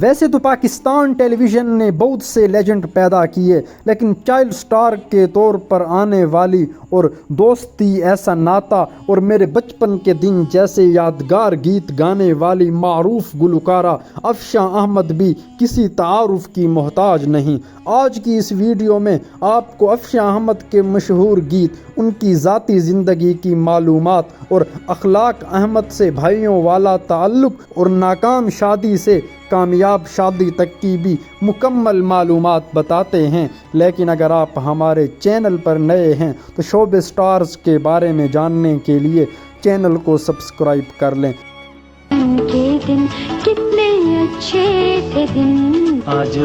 ویسے تو پاکستان ٹیلی ویژن نے بہت سے لیجنڈ پیدا کیے، لیکن چائلڈ سٹار کے طور پر آنے والی اور دوستی ایسا ناتا اور میرے بچپن کے دن جیسے یادگار گیت گانے والی معروف گلوکارہ افشاں احمد بھی کسی تعارف کی محتاج نہیں۔ آج کی اس ویڈیو میں آپ کو افشاں احمد کے مشہور گیت، ان کی ذاتی زندگی کی معلومات اور اخلاق، احمد سے بھائیوں والا تعلق اور ناکام شادی سے کامیاب شادی تک کی بھی مکمل معلومات بتاتے ہیں۔ لیکن اگر آپ ہمارے چینل پر نئے ہیں تو شوبز سٹارز کے بارے میں جاننے کے لیے چینل کو سبسکرائب کر لیں۔ کے دن کتنے اچھے تھے دن آج۔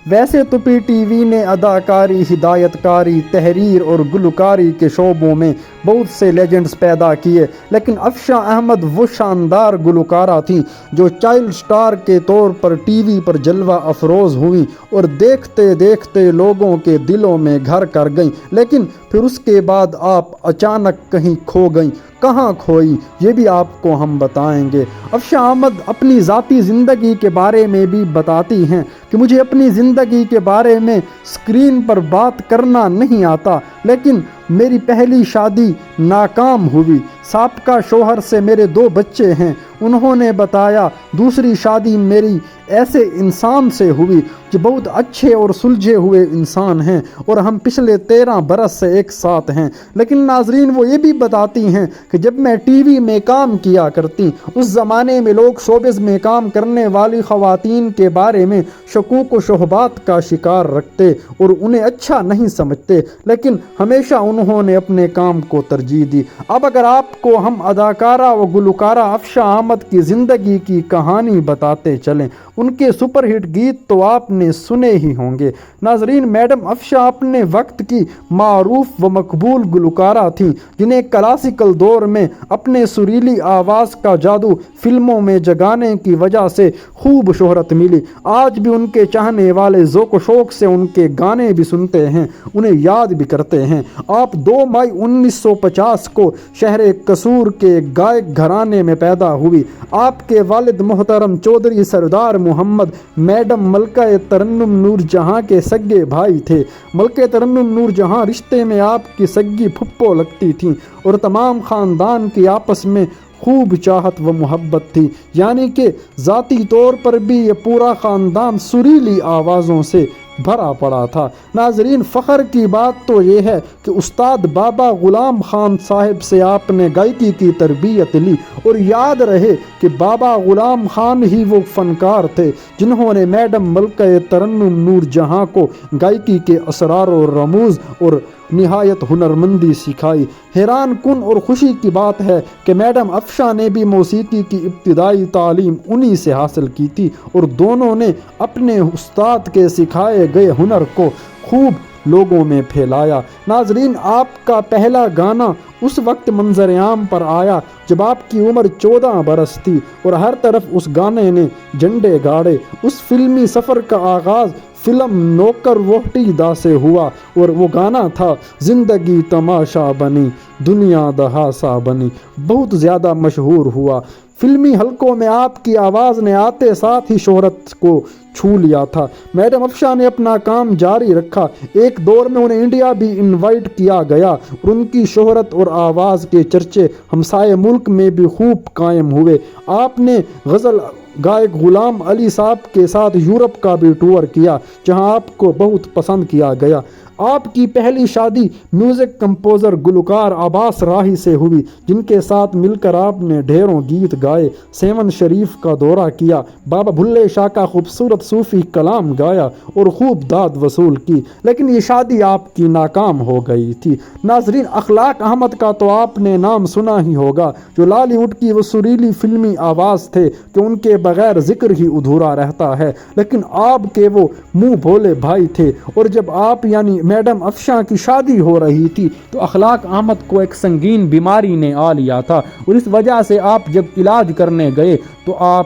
ویسے تو پی ٹی وی نے اداکاری، ہدایت کاری، تحریر اور گلوکاری کے شعبوں میں بہت سے لیجنڈز پیدا کیے، لیکن افشاں احمد وہ شاندار گلوکارہ تھیں جو چائلڈ سٹار کے طور پر ٹی وی پر جلوہ افروز ہوئیں اور دیکھتے دیکھتے لوگوں کے دلوں میں گھر کر گئیں، لیکن پھر اس کے بعد آپ اچانک کہیں کھو گئیں۔ کہاں کھوئی یہ بھی آپ کو ہم بتائیں گے۔ افشاں احمد اپنی ذاتی زندگی کے بارے میں بھی بتاتی ہیں کہ مجھے اپنی زندگی کے بارے میں اسکرین پر بات کرنا نہیں آتا، لیکن میری پہلی شادی ناکام ہوئی۔ سابقہ شوہر سے میرے 2 بچے ہیں۔ انہوں نے بتایا دوسری شادی میری ایسے انسان سے ہوئی جو بہت اچھے اور سلجھے ہوئے انسان ہیں اور ہم پچھلے 13 برس سے ایک ساتھ ہیں۔ لیکن ناظرین وہ یہ بھی بتاتی ہیں کہ جب میں ٹی وی میں کام کیا کرتی، اس زمانے میں لوگ شوبز میں کام کرنے والی خواتین کے بارے میں شکوک و شبہات کا شکار رکھتے اور انہیں اچھا نہیں سمجھتے، لیکن ہمیشہ انہوں نے اپنے کام کو ترجیح دی۔ اب اگر آپ کو ہم اداکارہ و گلوکارہ افشاں احمد کی زندگی کی کہانی بتاتے چلیں، ان کے سپر ہٹ گیت تو آپ نے سنے ہی ہوں گے۔ ناظرین، میڈم افشاں اپنے وقت کی معروف و مقبول گلوکارہ تھیں جنہیں کلاسیکل دور میں اپنے سریلی آواز کا جادو فلموں میں جگانے کی وجہ سے خوب شہرت ملی۔ آج بھی ان کے چاہنے والے ذوق و شوق سے ان کے گانے بھی سنتے ہیں، انہیں یاد بھی کرتے ہیں۔ آپ 2 مئی 1950 کو شہر قصور کے گائک گھرانے میں پیدا ہوئی۔ آپ کے والد محترم چودھری سردار محمد میڈم ملکہ ترنم نور جہاں کے سگے بھائی تھے۔ ملکہ ترنم نور جہاں رشتے میں آپ کی سگی پھپھو لگتی تھیں اور تمام خاندان کی آپس میں خوب چاہت و محبت تھی، یعنی کہ ذاتی طور پر بھی یہ پورا خاندان سریلی آوازوں سے بھرا پڑا تھا۔ ناظرین، فخر کی بات تو یہ ہے کہ استاد بابا غلام خان صاحب سے آپ نے گائیکی کی تربیت لی، اور یاد رہے کہ بابا غلام خان ہی وہ فنکار تھے جنہوں نے میڈم ملکہ ترنم نور جہاں کو گائیکی کے اسرار و رموز اور نہایت ہنرمندی سکھائی۔ حیران کن اور خوشی کی بات ہے کہ میڈم افشاں نے بھی موسیقی کی ابتدائی تعلیم انہی سے حاصل کی تھی اور دونوں نے اپنے استاد کے سکھائے گئے ہنر کو خوب لوگوں میں پھیلایا۔ ناظرین، آپ کا پہلا گانا اس وقت منظر عام پر آیا جب آپ کی عمر 14 برس تھی اور ہر طرف اس گانے نے جھنڈے گاڑے۔ اس فلمی سفر کا آغاز فلم نوکر ووہٹی دا سے ہوا اور وہ گانا تھا زندگی تماشا بنی دنیا دہاسا بنی۔ بہت زیادہ مشہور ہوا۔ فلمی حلقوں میں آپ کی آواز نے آتے ساتھ ہی شہرت کو چھو لیا تھا۔ میڈم افشاں نے اپنا کام جاری رکھا۔ ایک دور میں انہیں انڈیا بھی انوائٹ کیا گیا اور ان کی شہرت اور آواز کے چرچے ہمسائے ملک میں بھی خوب قائم ہوئے۔ آپ نے غزل گائک غلام علی صاحب کے ساتھ یورپ کا بھی ٹور کیا جہاں آپ کو بہت پسند کیا گیا۔ آپ کی پہلی شادی میوزک کمپوزر گلوکار عباس راہی سے ہوئی جن کے ساتھ مل کر آپ نے ڈھیروں گیت گائے، 7 شریف کا دورہ کیا، بابا بھلے شاہ کا خوبصورت صوفی کلام گایا اور خوب داد وصول کی، لیکن یہ شادی آپ کی ناکام ہو گئی تھی۔ ناظرین، اخلاق احمد کا تو آپ نے نام سنا ہی ہوگا، جو لالی ووڈ کی وہ سریلی فلمی آواز تھے کہ ان کے بغیر ذکر ہی ادھورا رہتا ہے، لیکن آپ کے وہ منہ بھولے بھائی تھے، اور جب آپ یعنی میڈم افشاں کی شادی ہو رہی تھی تو اخلاق احمد کو ایک سنگین بیماری نے آ لیا تھا، اور اس وجہ سے آپ جب علاج کرنے گئے تو آپ